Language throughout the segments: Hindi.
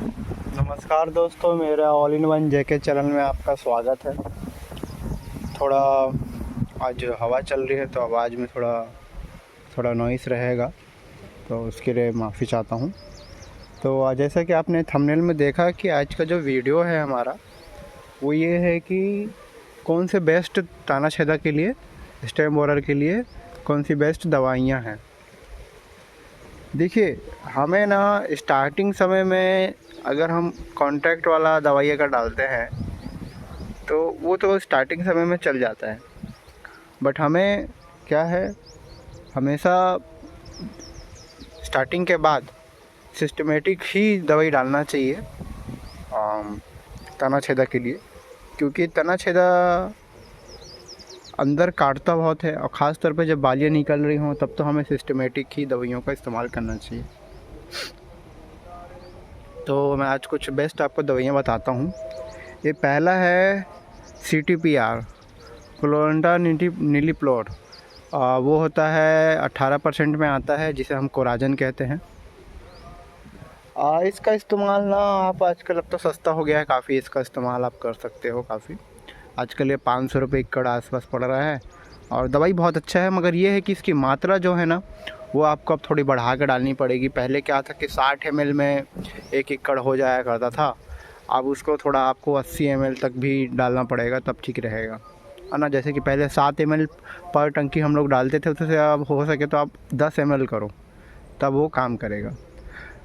नमस्कार दोस्तों, मेरा all in one JK channel में आपका स्वागत है। थोड़ा आज हवा चल रही है तो आवाज़ में थोड़ा नॉइस रहेगा, तो उसके लिए माफ़ी चाहता हूँ। तो जैसा कि आपने थंबनेल में देखा कि आज का जो वीडियो है हमारा वो ये है कि कौन से बेस्ट तानाछेदा के लिए, स्टेम बोरर के लिए कौन सी बेस्ट दवाइयाँ हैं। देखिए, हमें ना स्टार्टिंग समय में अगर हम कॉन्ट्रैक्ट वाला दवाई अगर डालते हैं तो वो तो स्टार्टिंग समय में चल जाता है, बट हमें क्या है, हमेशा स्टार्टिंग के बाद सिस्टमेटिक ही दवाई डालना चाहिए तनाछेदा के लिए, क्योंकि तनाछेदा अंदर काटता बहुत है और ख़ास तौर पे जब बालियाँ निकल रही हों तब तो हमें सिस्टमेटिक ही दवाइयों का इस्तेमाल करना चाहिए। तो मैं आज कुछ बेस्ट आपको दवाइयाँ बताता हूँ। ये पहला है CTPR, क्लोरांटानिलिप्रोल। वो होता है 18% में आता है, जिसे हम कोराजन कहते हैं। इसका इस्तेमाल ना आप आजकल, अब तो सस्ता हो गया है काफ़ी, इसका इस्तेमाल आप कर सकते हो काफ़ी। आजकल ये 500 रुपये एकड़ आसपास पड़ रहा है और दवाई बहुत अच्छा है, मगर ये है कि इसकी मात्रा जो है ना वो आपको अब थोड़ी बढ़ा कर डालनी पड़ेगी। पहले क्या था कि 60 ml में 1 एकड़ हो जाया करता था, अब उसको थोड़ा आपको 80 ml तक भी डालना पड़ेगा, तब ठीक रहेगा, है ना। जैसे कि पहले 7 ml पर टंकी हम लोग डालते थे, उससे अब हो सके तो आप 10 ml करो, तब वो काम करेगा।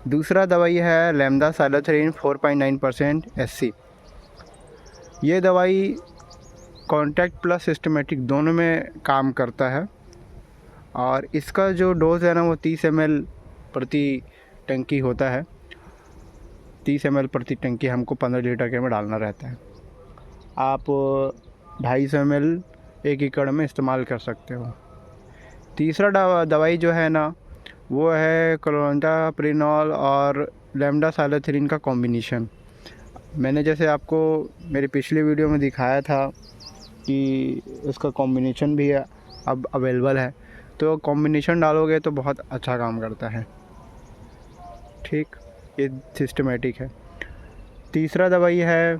दूसरा दवाई है लेम्डासाइलोथ्रीन 4.9% SC। ये दवाई कॉन्टैक्ट प्लस सिस्टमेटिक दोनों में काम करता है और इसका जो डोज़ है ना वो 30 ml प्रति टंकी होता है। 30 ml प्रति टंकी हमको 15 लीटर के में डालना रहता है। आप 250 ml 1 एकड़ में इस्तेमाल कर सकते हो। तीसरा दवाई जो है ना वो है क्लोरांटाप्रिनोल और लेम्डासाइलोथ्रीन का कॉम्बिनेशन। मैंने जैसे आपको मेरी पिछली वीडियो में दिखाया था कि उसका कॉम्बिनेशन भी अब अवेलेबल है, तो कॉम्बिनेशन डालोगे तो बहुत अच्छा काम करता है। ठीक, ये सिस्टमेटिक है। तीसरा दवाई है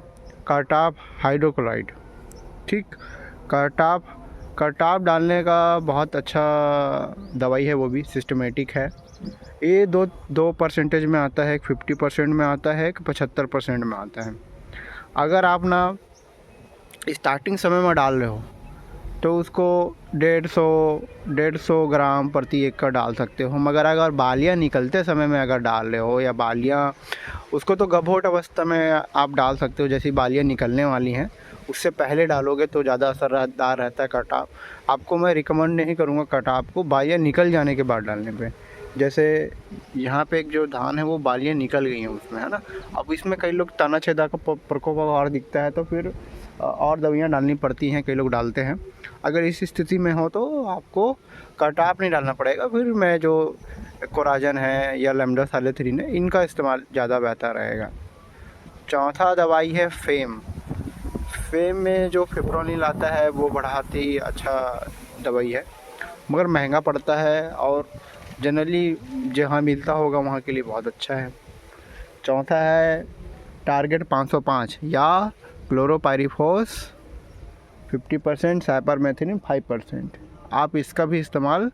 कार्टाप हाइड्रोक्लोराइड। ठीक, कार्टाप डालने का बहुत अच्छा दवाई है, वो भी सिस्टमेटिक है। ये दो परसेंटेज में आता है, एक 50% में आता है, एक 75% में आता है। अगर आप ना स्टार्टिंग समय में डाल रहे हो तो उसको 150 ग्राम प्रति एकड़ डाल सकते हो, मगर अगर बालियाँ निकलते समय में अगर डाल रहे हो, या बालियाँ उसको तो गभोट अवस्था में आप डाल सकते हो, जैसी बालियाँ निकलने वाली हैं उससे पहले डालोगे तो ज़्यादा असरदार रहता है कटाव। आपको मैं रिकमेंड नहीं करूँगा कटाव को बालियाँ निकल जाने के बाद डालने पे। जैसे यहाँ पे एक जो धान है वो बालियाँ निकल गई हैं उसमें, है ना। अब इसमें कई लोग तनाछेदा का प्रकोप और दिखता है तो फिर और दवाइयाँ डालनी पड़ती हैं, कई लोग डालते हैं। अगर इस स्थिति में हो तो आपको कटाप नहीं डालना पड़ेगा, फिर मैं जो कोराजन है या लेम्डासाइलोथ्रीन है इनका इस्तेमाल ज़्यादा बेहतर रहेगा। चौथा दवाई है फेम में जो फिप्रोनिल आता है वो बहुत ही अच्छा दवाई है, मगर महंगा पड़ता है और जनरली जहाँ मिलता होगा वहाँ के लिए बहुत अच्छा है। चौथा है टारगेट 505 या क्लोरोपाइरीफॉस 50%, साइपरमेथ्रिन 5%। आप इसका भी इस्तेमाल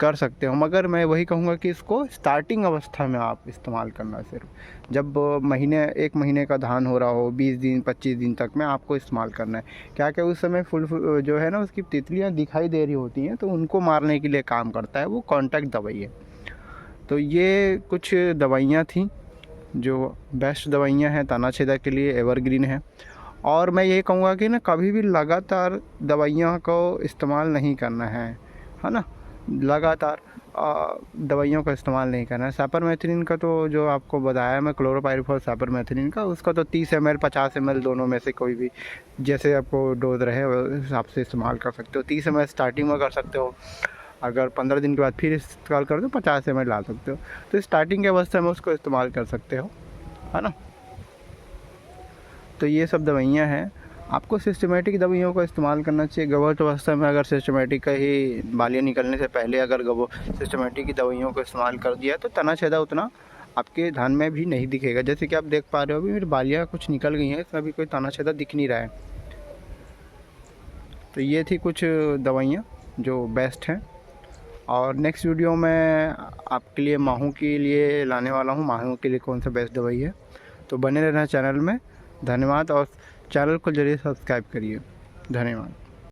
कर सकते हो, मगर मैं वही कहूँगा कि इसको स्टार्टिंग अवस्था में आप इस्तेमाल करना, सिर्फ जब 1 महीने का धान हो रहा हो, 20 दिन 25 दिन तक में आपको इस्तेमाल करना है। क्या क्या उस समय फुल जो है ना उसकी तितलियाँ दिखाई दे रही होती हैं, तो उनको मारने के लिए काम करता है, वो कॉन्टैक्ट दवाई है। तो ये कुछ दवाइयाँ थी जो बेस्ट दवाइयाँ हैं तनाछेदा के लिए, एवरग्रीन है। और मैं ये कहूँगा कि ना कभी भी लगातार दवाइयाँ को इस्तेमाल नहीं करना है ना, लगातार दवाइयों का इस्तेमाल नहीं करना है। साइपरमेथ्रिन का तो जो आपको बताया मैं, क्लोरोपाइरीफॉस साइपरमेथ्रिन का, उसका तो 30 ml 50 ml दोनों में से कोई भी जैसे आपको डोज रहे उस हिसाब से इस्तेमाल कर सकते हो। 30 ml स्टार्टिंग में कर सकते हो, अगर 15 दिन के बाद फिर इस्तेमाल कर दो 50 ml ला सकते हो। तो स्टार्टिंग के अवस्था में उसको इस्तेमाल कर सकते हो, है ना। तो ये सब दवाइयाँ हैं, आपको सिस्टमेटिक दवाइयों का इस्तेमाल करना चाहिए। गभोट अवस्था में अगर सिस्टमेटिक का ही बालियाँ निकलने से पहले अगर सिस्टमेटिक की दवाइयों का इस्तेमाल कर दिया तो तनाछेदा उतना आपके धान में भी नहीं दिखेगा। जैसे कि आप देख पा रहे हो अभी मेरी बालियाँ कुछ निकल गई हैं, इसमें अभी कोई तना छेदा दिख नहीं रहा है। तो ये थी कुछ दवाइयाँ जो बेस्ट हैं। और नेक्स्ट वीडियो में आपके लिए माहू के लिए लाने वाला हूँ, माहू के लिए कौन सा बेस्ट दवाई है। तो बने रहना चैनल में। धन्यवाद, और चैनल को जरूर सब्सक्राइब करिए। धन्यवाद।